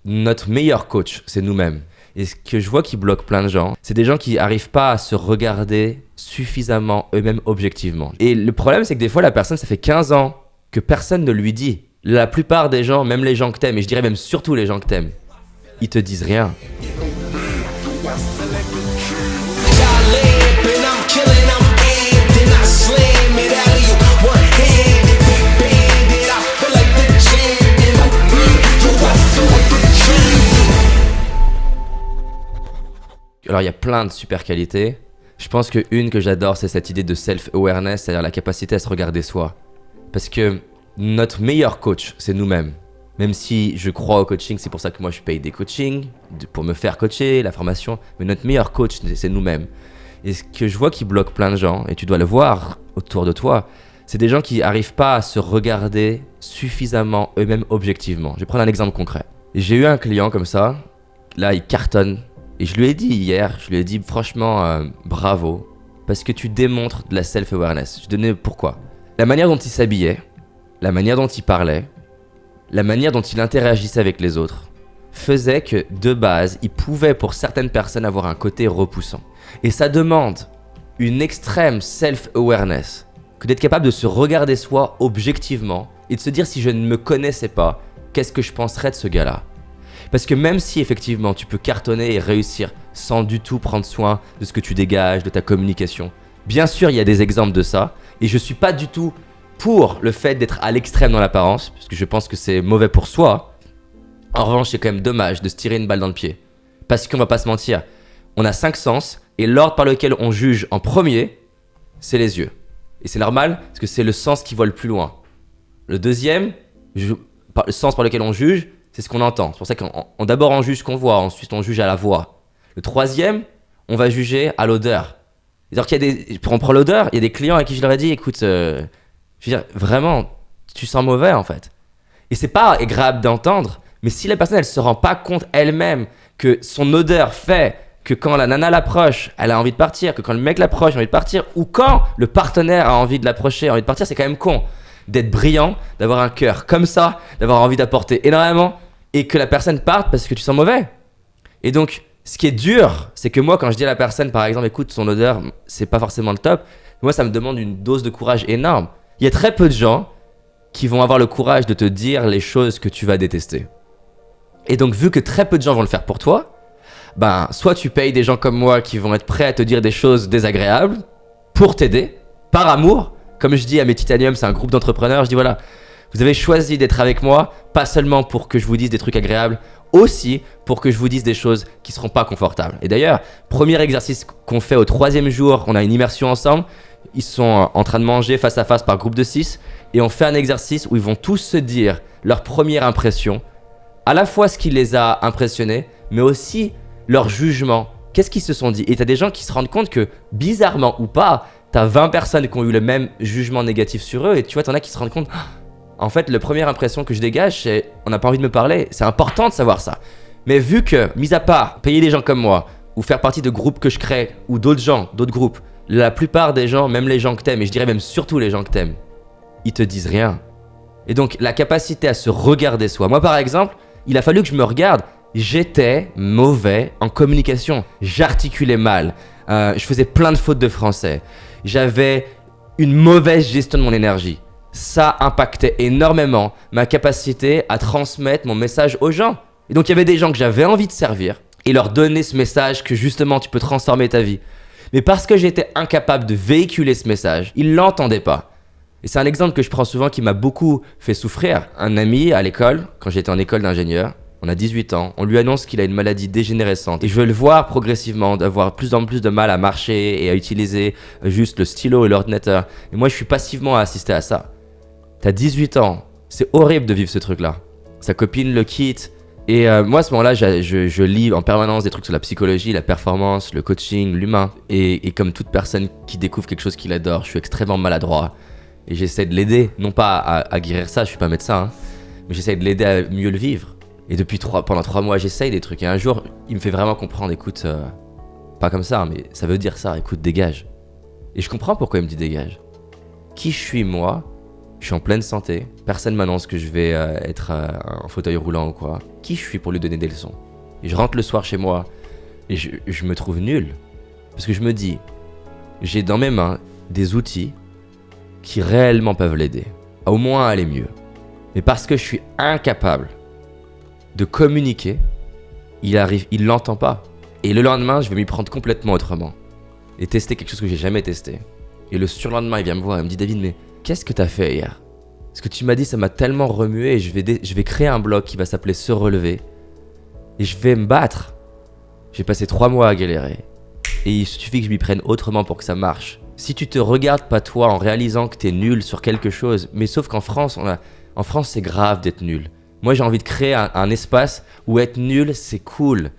notre meilleur coach, c'est nous-mêmes. Et ce que je vois qui bloque plein de gens, c'est des gens qui n'arrivent pas à se regarder suffisamment eux-mêmes objectivement. Et le problème, c'est que des fois, la personne, ça fait 15 ans que personne ne lui dit. La plupart des gens, même les gens que t'aimes, et je dirais même surtout les gens que t'aimes, ils te disent rien. Alors il y a plein de super qualités. Je pense qu'une que j'adore, c'est cette idée de self-awareness, c'est-à-dire la capacité à se regarder soi. Parce que notre meilleur coach, c'est nous-mêmes. Même si je crois au coaching, c'est pour ça que moi je paye des coachings, pour me faire coacher, la formation. Mais notre meilleur coach, c'est nous-mêmes. Et ce que je vois qui bloque plein de gens, et tu dois le voir autour de toi, c'est des gens qui n'arrivent pas à se regarder suffisamment eux-mêmes objectivement. Je vais prendre un exemple concret. J'ai eu un client comme ça, là il cartonne. Et je lui ai dit hier, franchement, bravo, parce que tu démontres de la self-awareness. Je donnais pourquoi. La manière dont il s'habillait, la manière dont il parlait, la manière dont il interagissait avec les autres, faisait que, de base, il pouvait pour certaines personnes avoir un côté repoussant. Et ça demande une extrême self-awareness, que d'être capable de se regarder soi objectivement et de se dire si je ne me connaissais pas, qu'est-ce que je penserais de ce gars-là ? Parce que même si effectivement tu peux cartonner et réussir sans du tout prendre soin de ce que tu dégages, de ta communication, bien sûr il y a des exemples de ça, et je suis pas du tout pour le fait d'être à l'extrême dans l'apparence, parce que je pense que c'est mauvais pour soi. En revanche, c'est quand même dommage de se tirer une balle dans le pied. Parce qu'on va pas se mentir, on a 5 sens, et l'ordre par lequel on juge en premier, c'est les yeux. Et c'est normal, parce que c'est le sens qui voit le plus loin. Le deuxième, le sens par lequel on juge, c'est ce qu'on entend. C'est pour ça qu'on d'abord on juge ce qu'on voit, ensuite on juge à la voix. Le troisième, on va juger à l'odeur. Alors qu'il y a des, pour en prendre l'odeur, il y a des clients à qui je leur ai dit, écoute, je veux dire, vraiment, tu sens mauvais en fait. Et c'est pas agréable d'entendre, mais si la personne elle se rend pas compte elle-même que son odeur fait que quand la nana l'approche, elle a envie de partir, que quand le mec l'approche, il a envie de partir, ou quand le partenaire a envie de l'approcher, a envie de partir, c'est quand même con d'être brillant, d'avoir un cœur comme ça, d'avoir envie d'apporter énormément, et que la personne parte parce que tu sens mauvais. Et donc, ce qui est dur, c'est que moi, quand je dis à la personne, par exemple, écoute, son odeur, c'est pas forcément le top, moi, ça me demande une dose de courage énorme. Il y a très peu de gens qui vont avoir le courage de te dire les choses que tu vas détester. Et donc, vu que très peu de gens vont le faire pour toi, ben, soit tu payes des gens comme moi qui vont être prêts à te dire des choses désagréables pour t'aider, par amour. Comme je dis à mes Titanium, c'est un groupe d'entrepreneurs, je dis voilà, vous avez choisi d'être avec moi, pas seulement pour que je vous dise des trucs agréables, aussi pour que je vous dise des choses qui ne seront pas confortables. Et d'ailleurs, premier exercice qu'on fait au 3e jour, on a une immersion ensemble, ils sont en train de manger face à face par groupe de 6, et on fait un exercice où ils vont tous se dire leur première impression, à la fois ce qui les a impressionnés, mais aussi leur jugement. Qu'est-ce qu'ils se sont dit ? Et tu as des gens qui se rendent compte que, bizarrement ou pas, tu as 20 personnes qui ont eu le même jugement négatif sur eux, et tu vois, tu en as qui se rendent compte... En fait, la première impression que je dégage, c'est on n'a pas envie de me parler. C'est important de savoir ça. Mais vu que, mis à part payer des gens comme moi, ou faire partie de groupes que je crée, ou d'autres gens, d'autres groupes, la plupart des gens, même les gens que t'aimes, et je dirais même surtout les gens que t'aimes, ils te disent rien. Et donc, la capacité à se regarder soi. Moi, par exemple, il a fallu que je me regarde. J'étais mauvais en communication. J'articulais mal. Je faisais plein de fautes de français. J'avais une mauvaise gestion de mon énergie. Ça impactait énormément ma capacité à transmettre mon message aux gens. Et donc il y avait des gens que j'avais envie de servir et leur donner ce message que justement tu peux transformer ta vie. Mais parce que j'étais incapable de véhiculer ce message, ils l'entendaient pas. Et c'est un exemple que je prends souvent qui m'a beaucoup fait souffrir. Un ami à l'école, quand j'étais en école d'ingénieur, on a 18 ans, on lui annonce qu'il a une maladie dégénérescente. Et je veux le voir progressivement, d'avoir de plus en plus de mal à marcher et à utiliser juste le stylo et l'ordinateur. Et moi je suis passivement à assister à ça. T'as 18 ans, c'est horrible de vivre ce truc-là. Sa copine le quitte. Et moi, à ce moment-là, je lis en permanence des trucs sur la psychologie, la performance, le coaching, l'humain. Et comme toute personne qui découvre quelque chose qu'il adore, je suis extrêmement maladroit. Et j'essaie de l'aider, non pas à guérir ça, je suis pas médecin, hein, mais j'essaie de l'aider à mieux le vivre. Et pendant 3 mois, j'essaye des trucs. Et un jour, il me fait vraiment comprendre, écoute, pas comme ça, mais ça veut dire ça, écoute, dégage. Et je comprends pourquoi il me dit dégage. Qui je suis moi ? je suis en pleine santé, personne m'annonce que je vais être en fauteuil roulant ou quoi. Qui je suis pour lui donner des leçons? Et je rentre le soir chez moi et je me trouve nul. Parce que je me dis, j'ai dans mes mains des outils qui réellement peuvent l'aider, à au moins aller mieux. Mais parce que je suis incapable de communiquer, il l'entend pas. Et le lendemain, je vais m'y prendre complètement autrement. Et tester quelque chose que j'ai jamais testé. Et le surlendemain, il vient me voir et me dit, David, mais qu'est-ce que t'as fait hier? Ce que tu m'as dit, ça m'a tellement remué et je vais créer un blog qui va s'appeler Se Relever. Et je vais me battre. J'ai passé 3 mois à galérer. Et il suffit que je m'y prenne autrement pour que ça marche. Si tu te regardes pas toi en réalisant que t'es nul sur quelque chose, mais sauf qu'en France, c'est grave d'être nul. Moi, j'ai envie de créer un espace où être nul, c'est cool.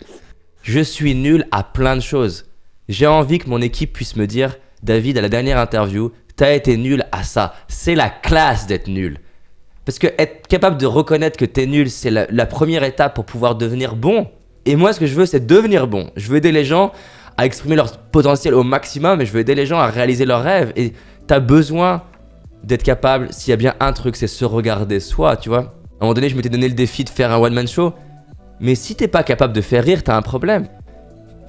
Je suis nul à plein de choses. J'ai envie que mon équipe puisse me dire, David, à la dernière interview, t'as été nul à ça. C'est la classe d'être nul. Parce que être capable de reconnaître que t'es nul, c'est la première étape pour pouvoir devenir bon. Et moi, ce que je veux, c'est devenir bon. Je veux aider les gens à exprimer leur potentiel au maximum et je veux aider les gens à réaliser leurs rêves. Et t'as besoin d'être capable, s'il y a bien un truc, c'est se regarder soi, tu vois. À un moment donné, je m'étais donné le défi de faire un one-man show. Mais si t'es pas capable de faire rire, t'as un problème.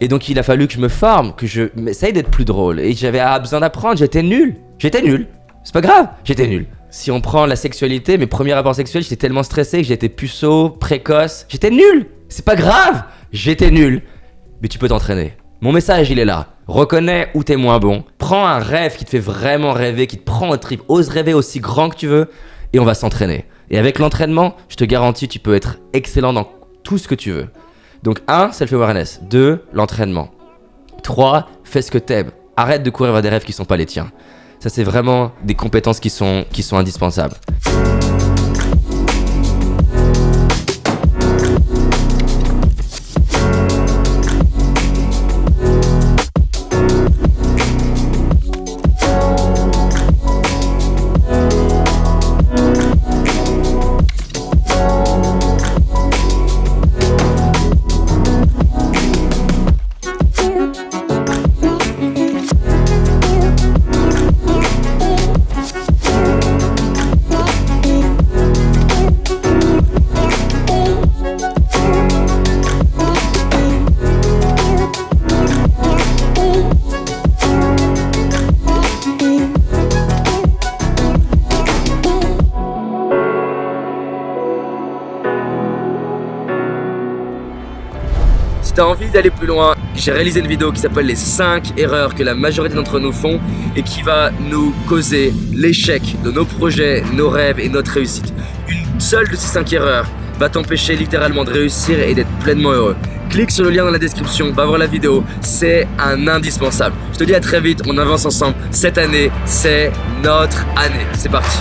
Et donc, il a fallu que je me forme, que je m'essaye d'être plus drôle. Et j'avais besoin d'apprendre, j'étais nul. C'est pas grave, j'étais nul. Si on prend la sexualité, mes premiers rapports sexuels, j'étais tellement stressé que j'étais puceau, précoce. J'étais nul. C'est pas grave, j'étais nul. Mais tu peux t'entraîner. Mon message, il est là. Reconnais où t'es moins bon. Prends un rêve qui te fait vraiment rêver, qui te prend au trip. Ose rêver aussi grand que tu veux et on va s'entraîner. Et avec l'entraînement, je te garantis, tu peux être excellent dans tout ce que tu veux. Donc 1, self-awareness. 2, l'entraînement. 3, fais ce que t'aimes. Arrête de courir vers des rêves qui sont pas les tiens. Ça, c'est vraiment des compétences qui sont indispensables. Si t'as envie d'aller plus loin, j'ai réalisé une vidéo qui s'appelle les 5 erreurs que la majorité d'entre nous font et qui va nous causer l'échec de nos projets, nos rêves et notre réussite. Une seule de ces 5 erreurs va t'empêcher littéralement de réussir et d'être pleinement heureux. Clique sur le lien dans la description, va voir la vidéo, c'est un indispensable. Je te dis à très vite, on avance ensemble. Cette année, c'est notre année. C'est parti.